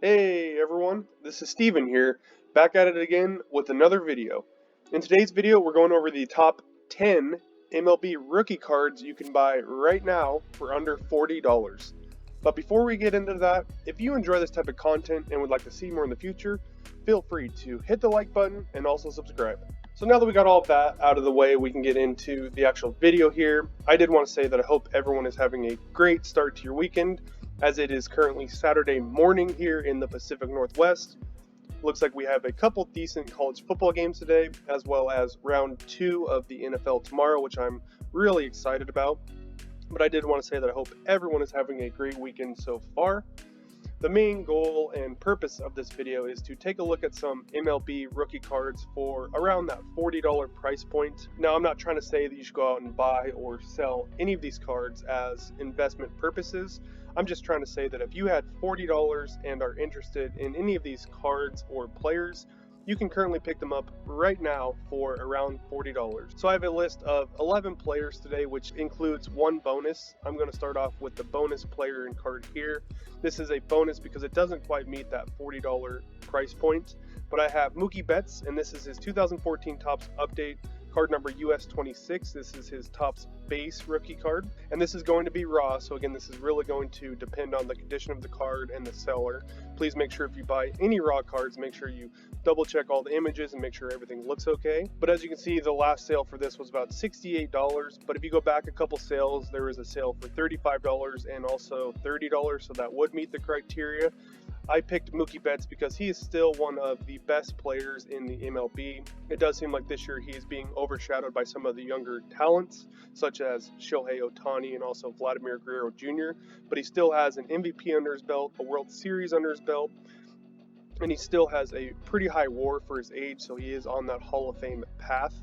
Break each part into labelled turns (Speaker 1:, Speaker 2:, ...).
Speaker 1: Hey everyone, this is Steven here, back at it again with another video. In today's video, we're going over the top 10 MLB rookie cards you can buy right now for under $40. But before we get into that, if you enjoy this type of content and would like to see more in the future, feel free to hit the like button and also subscribe. So now that we got all of that out of the way, we can get into the actual video here. I did want to say that I hope everyone is having a great start to your weekend, as it is currently Saturday morning here in the Pacific Northwest. Looks like we have a couple decent college football games today, as well as round 2 of the NFL tomorrow, which I'm really excited about. But I did want to say that I hope everyone is having a great weekend so far. The main goal and purpose of this video is to take a look at some MLB rookie cards for around that $40 price point. Now, I'm not trying to say that you should go out and buy or sell any of these cards as investment purposes. I'm just trying to say that if you had $40 and are interested in any of these cards or players, you can currently pick them up right now for around $40. So I have a list of 11 players today, which includes one bonus. I'm going to start off with the bonus player and card here. This is a bonus because it doesn't quite meet that $40 price point. But I have Mookie Betts, and this is his 2014 Topps Update. Card number US 26. This is his Topps base rookie card, and this is going to be raw, so again, this is really going to depend on the condition of the card and the seller. Please make sure if you buy any raw cards, make sure you double check all the images and make sure everything looks okay. But as you can see, the last sale for this was about $68, but if you go back a couple sales, there was a sale for $35 and also $30, so that would meet the criteria. I picked Mookie Betts because he is still one of the best players in the MLB. It does seem like this year he is being overshadowed by some of the younger talents, such as Shohei Otani and also Vladimir Guerrero Jr., but he still has an MVP under his belt, a World Series under his belt, and he still has a pretty high WAR for his age, so he is on that Hall of Fame path.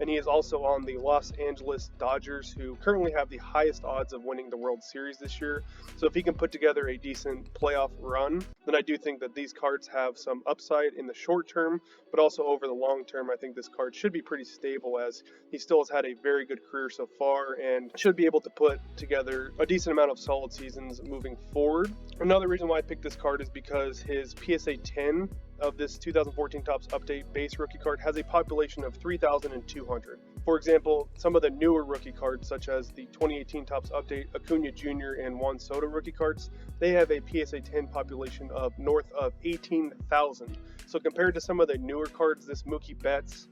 Speaker 1: And he is also on the Los Angeles Dodgers, who currently have the highest odds of winning the World Series this year. So if he can put together a decent playoff run, then I do think that these cards have some upside in the short term, but also over the long term, I think this card should be pretty stable, as he still has had a very good career so far and should be able to put together a decent amount of solid seasons moving forward. Another reason why I picked this card is because his PSA 10 of this 2014 Topps Update base rookie card has a population of 3,200. For example, some of the newer rookie cards, such as the 2018 Topps Update Acuna Jr. and Juan Soto rookie cards, they have a PSA 10 population of north of 18,000. So compared to some of the newer cards, this Mookie Betts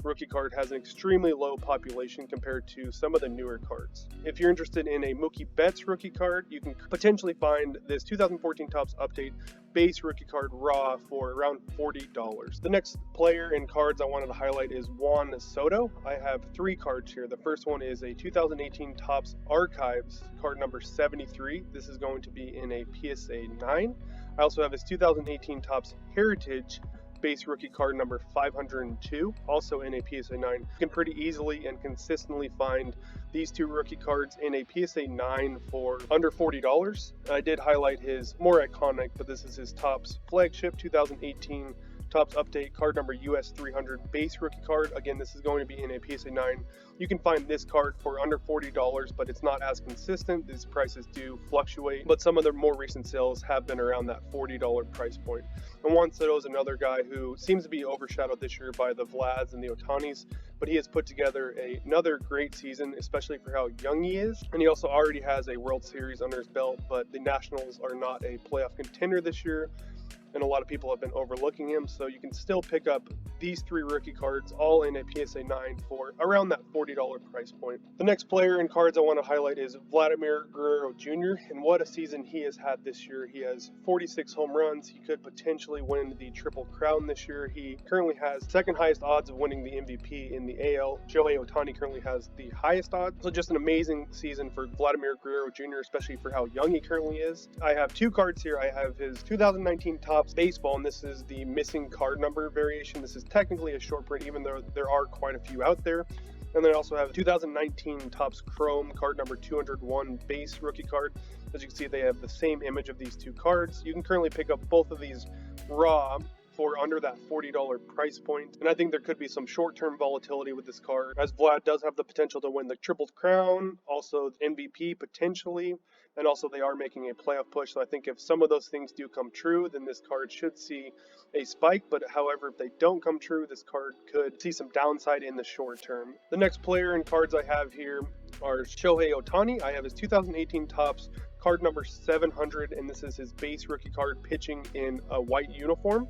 Speaker 1: rookie card has an extremely low population compared to some of the newer cards. If you're interested in a Mookie Betts rookie card, you can potentially find this 2014 Topps Update base rookie card raw for around $40. The next player in cards I wanted to highlight is Juan Soto. I have 3 cards here. The first one is a 2018 Topps Archives card number 73. This is going to be in a PSA 9. I also have his 2018 Topps Heritage base rookie card number 502, also in a PSA 9. You can pretty easily and consistently find these 2 rookie cards in a PSA 9 for under $40. I did highlight his more iconic, but this is his Topps flagship 2018 Topps Update card number US 300 base rookie card. Again, this is going to be in a PSA 9. You can find this card for under $40, but it's not as consistent. These prices do fluctuate, but some of the more recent sales have been around that $40 price point. And Juan Soto is another guy who seems to be overshadowed this year by the Vlads and the Otanis, but he has put together another great season, especially for how young he is. And he also already has a World Series under his belt, but the Nationals are not a playoff contender this year, and a lot of people have been overlooking him, so you can still pick up these 3 rookie cards all in a PSA 9 for around that $40 price point. The next player in cards I want to highlight is Vladimir Guerrero Jr., and what a season he has had this year. He has 46 home runs. He could potentially win the Triple Crown this year. He currently has second highest odds of winning the MVP in the AL. Shohei Otani currently has the highest odds. So just an amazing season for Vladimir Guerrero Jr., especially for how young he currently is. I have 2 cards here. I have his 2019 Topps Baseball, and this is the missing card number variation. This is technically a short print, even though there are quite a few out there. And then I also have 2019 Topps Chrome card number 201 base rookie card. As you can see, they have the same image of these 2 cards. You can currently pick up both of these raw for under that $40 price point. And I think there could be some short-term volatility with this card, as Vlad does have the potential to win the Triple Crown, also MVP potentially, and also they are making a playoff push. So I think if some of those things do come true, then this card should see a spike. But however, if they don't come true, this card could see some downside in the short term. The next player and cards I have here are Shohei Otani. I have his 2018 Topps card number 700, and this is his base rookie card pitching in a white uniform.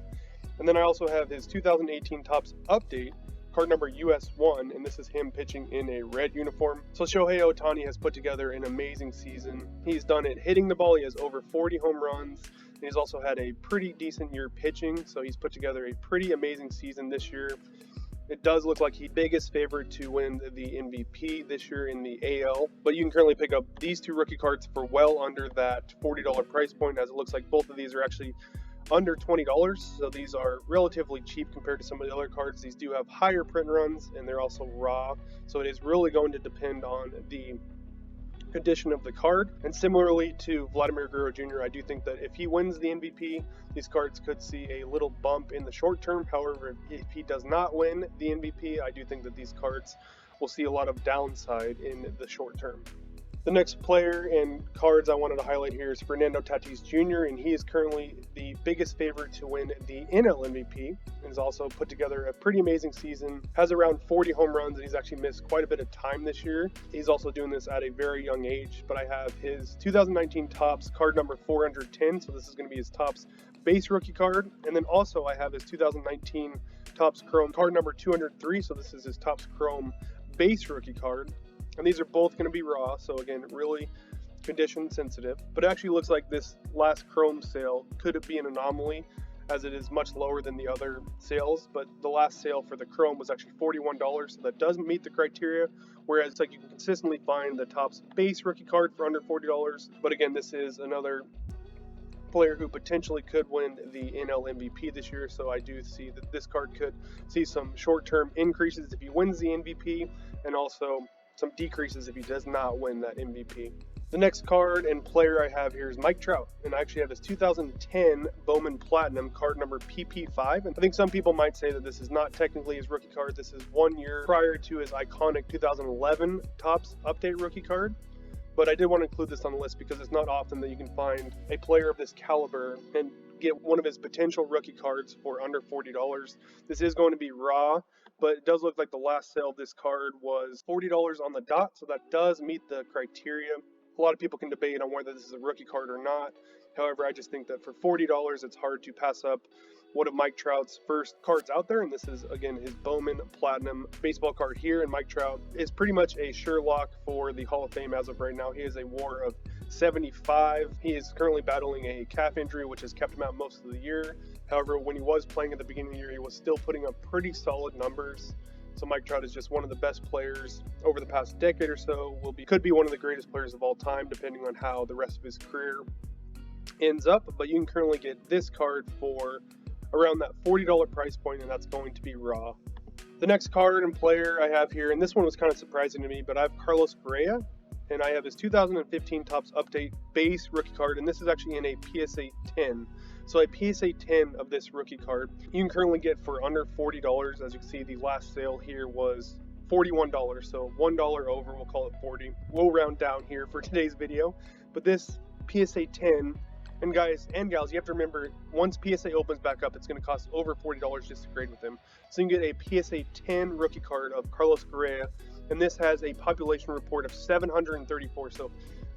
Speaker 1: And then I also have his 2018 Topps update card number US1, and this is him pitching in a red uniform. So Shohei Otani has put together an amazing season. He's done it hitting the ball. He has over 40 home runs. And he's also had a pretty decent year pitching, so he's put together a pretty amazing season this year. It does look like he's biggest favorite to win the MVP this year in the AL, but you can currently pick up these two rookie cards for well under that $40 price point, as it looks like both of these are actually under $20, so these are relatively cheap compared to some of the other cards. These do have higher print runs, and they're also raw, so it is really going to depend on the condition of the card. And similarly to Vladimir Guerrero Jr., I do think that if he wins the MVP, these cards could see a little bump in the short term. However, if he does not win the MVP, I do think that these cards will see a lot of downside in the short term. The next player and cards I wanted to highlight here is Fernando Tatis Jr., and he is currently the biggest favorite to win the NL MVP. He's also put together a pretty amazing season, has around 40 home runs, and he's actually missed quite a bit of time this year. He's also doing this at a very young age, but I have his 2019 Topps card number 410, so this is going to be his Topps base rookie card. And then also I have his 2019 Topps Chrome card number 203, so this is his Topps Chrome base rookie card. And these are both going to be raw, so again, really condition sensitive. But it actually looks like this last Chrome sale could be an anomaly, as it is much lower than the other sales. But the last sale for the Chrome was actually $41, so that doesn't meet the criteria. Whereas like you can consistently find the Topps base rookie card for under $40. But again, this is another player who potentially could win the NL MVP this year, so I do see that this card could see some short-term increases if he wins the MVP, and also some decreases if he does not win that MVP. The next card and player I have here is Mike Trout, and I actually have his 2010 Bowman Platinum card number PP5. And I think some people might say that this is not technically his rookie card. This is 1 year prior to his iconic 2011 Topps update rookie card. But I did want to include this on the list because it's not often that you can find a player of this caliber and get one of his potential rookie cards for under $40. This is going to be raw, but it does look like the last sale of this card was $40 on the dot, so that does meet the criteria. A lot of people can debate on whether this is a rookie card or not. However, I just think that for $40, it's hard to pass up one of Mike Trout's first cards out there, and this is, again, his Bowman Platinum baseball card here. And Mike Trout is pretty much a sure lock for the Hall of Fame as of right now. He has a WAR of 75. He is currently battling a calf injury, which has kept him out most of the year. However, when he was playing at the beginning of the year, he was still putting up pretty solid numbers. So Mike Trout is just one of the best players over the past decade or so. Could be one of the greatest players of all time, depending on how the rest of his career ends up. But you can currently get this card for around that $40 price point, and that's going to be raw. The next card and player I have here, and this one was kind of surprising to me, but I have Carlos Perea, and I have his 2015 Topps Update base rookie card, and this is actually in a PSA 10. So a PSA 10 of this rookie card, you can currently get for under $40. As you can see, the last sale here was $41, so $1 over, we'll call it 40. We'll round down here for today's video, but this PSA 10, and guys and gals, you have to remember, once PSA opens back up, it's going to cost over $40 just to grade with him. So you can get a PSA 10 rookie card of Carlos Perea, and this has a population report of 734, so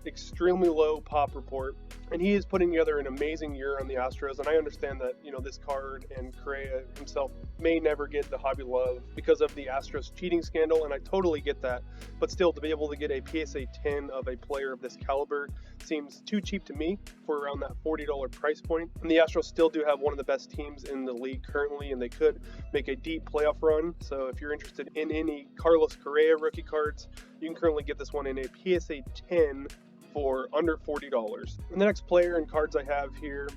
Speaker 1: extremely low pop report. And he is putting together an amazing year on the Astros, and I understand that, this card and Perea himself may never get the Hobby Love because of the Astros cheating scandal, and I totally get that. But still, to be able to get a PSA 10 of a player of this caliber seems too cheap to me for around that $40 price point. And the Astros still do have one of the best teams in the league currently, and they could make a deep playoff run. So if you're interested in any Carlos Perea rookie cards, you can currently get this one in a PSA 10 for under $40. And the next player and cards I have here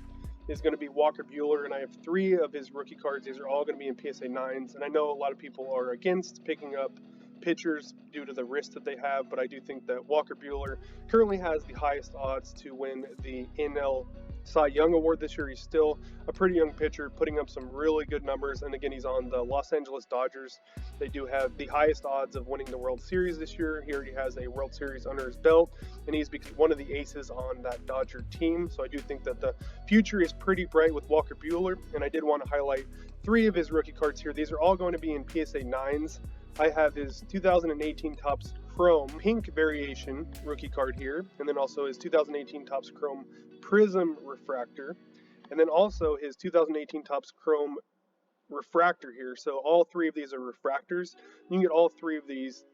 Speaker 1: is going to be Walker Bueller, and I have 3 of his rookie cards. These are all going to be in PSA 9s, and I know a lot of people are against picking up pitchers due to the risk that they have, but I do think that Walker Bueller currently has the highest odds to win the NL Cy Young Award this year. He's still a pretty young pitcher, putting up some really good numbers. And again, he's on the Los Angeles Dodgers. They do have the highest odds of winning the World Series this year. He already has a World Series under his belt, and he's one of the aces on that Dodger team. So I do think that the future is pretty bright with Walker Bueller. And I did want to highlight 3 of his rookie cards here. These are all going to be in PSA 9s. I have his 2018 Topps Chrome Pink Variation rookie card here, and then also his 2018 Topps Chrome Prizm Refractor, and then also his 2018 Topps Chrome Refractor here. So all 3 of these are refractors. You can get all 3 of these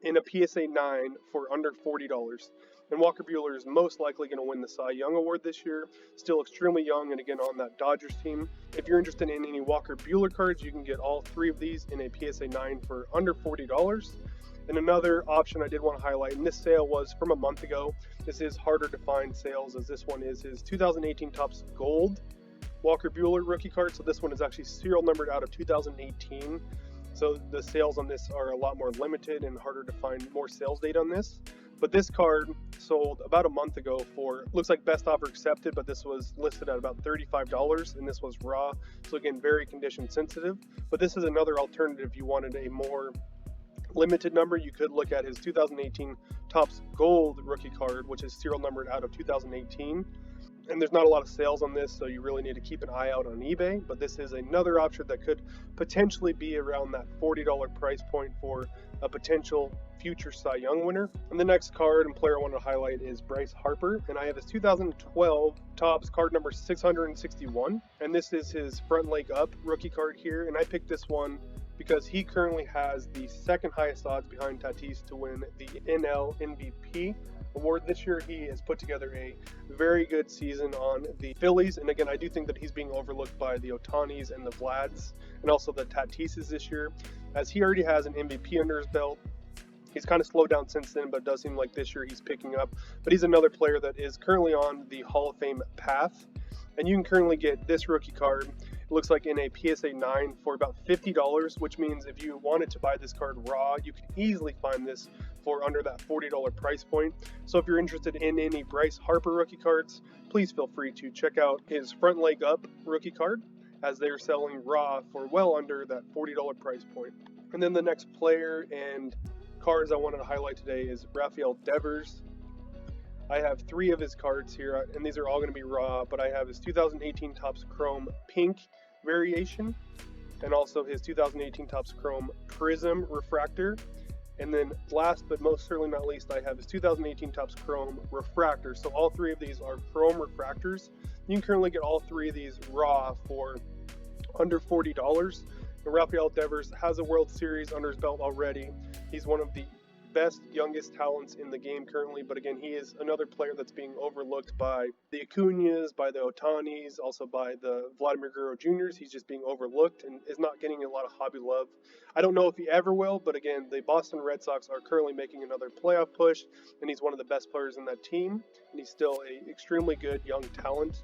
Speaker 1: in a PSA 9 for under $40. And Walker Bueller is most likely going to win the Cy Young Award this year. Still extremely young, and again on that Dodgers team. If you're interested in any Walker Bueller cards, you can get all 3 of these in a PSA 9 for under $40. And another option I did want to highlight, and this sale was from a month ago. This is harder to find sales, as this one is his 2018 Topps Gold Walker Bueller rookie card. So this one is actually serial numbered out of 2018. So the sales on this are a lot more limited and harder to find more sales date on this. But this card sold about a month ago for, looks like best offer accepted, but this was listed at about $35, and this was raw. So again, very condition sensitive. But this is another alternative if you wanted a more limited number. You could look at his 2018 Topps Gold rookie card, which is serial numbered out of 2018. And there's not a lot of sales on this, so you really need to keep an eye out on eBay. But this is another option that could potentially be around that $40 price point for a potential future Cy Young winner. And the next card and player I want to highlight is Bryce Harper, and I have his 2012 Topps card number 661, and this is his front leg up rookie card here. And I picked this one because he currently has the second highest odds behind Tatis to win the NL MVP award this year. He has put together a very good season on the Phillies, and again, I do think that he's being overlooked by the Otanis and the Vlads and also the Tatises this year, as he already has an MVP under his belt. He's kind of slowed down since then, but it does seem like this year he's picking up. But he's another player that is currently on the Hall of Fame path, and you can currently get this rookie card, it looks like in a PSA 9 for about $50, which means if you wanted to buy this card raw, you can easily find this for under that $40 price point. So if you're interested in any Bryce Harper rookie cards, please feel free to check out his front leg up rookie card, as they're selling raw for well under that $40 price point. And then the next player and cards I wanted to highlight today is Rafael Devers. I have 3 of his cards here, and these are all going to be raw, but I have his 2018 Topps Chrome Pink Variation, and also his 2018 Topps Chrome Prizm Refractor. And then last but most certainly not least, I have his 2018 Topps Chrome Refractor. So all 3 of these are Chrome Refractors. You can currently get all 3 of these raw for under $40. And Rafael Devers has a World Series under his belt already. He's one of the best, youngest talents in the game currently, but again, he is another player that's being overlooked by the Acuñas, by the Otanis, also by the Vladimir Guerrero Jrs. He's just being overlooked and is not getting a lot of hobby love. I don't know if he ever will, but again, the Boston Red Sox are currently making another playoff push, and he's one of the best players in that team, and he's still an extremely good young talent.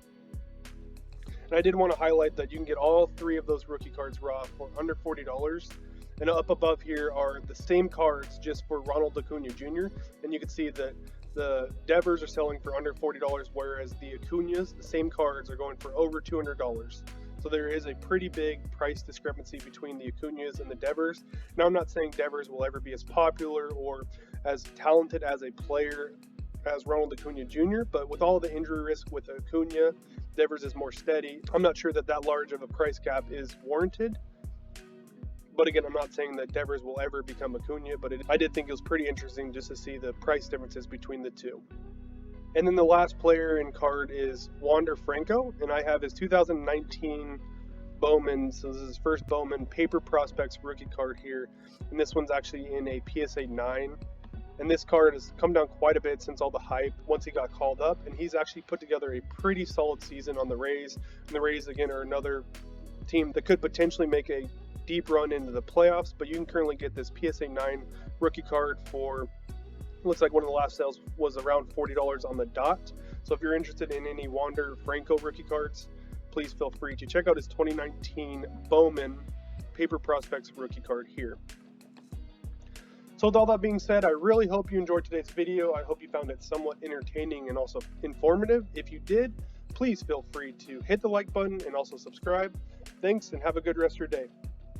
Speaker 1: And I did want to highlight that you can get all 3 of those rookie cards raw for under $40. And up above here are the same cards just for Ronald Acuna Jr. And you can see that the Devers are selling for under $40, whereas the Acuñas, the same cards, are going for over $200. So there is a pretty big price discrepancy between the Acuñas and the Devers. Now, I'm not saying Devers will ever be as popular or as talented as a player as Ronald Acuna Jr., but with all the injury risk with Acuna, Devers is more steady. I'm not sure that that large of a price gap is warranted. But again, I'm not saying that Devers will ever become Acuna, but I did think it was pretty interesting just to see the price differences between the two. And then the last player in card is Wander Franco, and I have his 2019 Bowman, so this is his first Bowman Paper Prospects rookie card here, and this one's actually in a PSA 9. And this card has come down quite a bit since all the hype once he got called up, and he's actually put together a pretty solid season on the Rays. And the Rays, again, are another team that could potentially make a deep run into the playoffs, but you can currently get this PSA 9 rookie card for, looks like one of the last sales was around $40 on the dot. So if you're interested in any Wander Franco rookie cards, please feel free to check out his 2019 Bowman Paper Prospects rookie card here. So with all that being said, I really hope you enjoyed today's video. I hope you found it somewhat entertaining and also informative. If you did, please feel free to hit the like button and also subscribe. Thanks, and have a good rest of your day.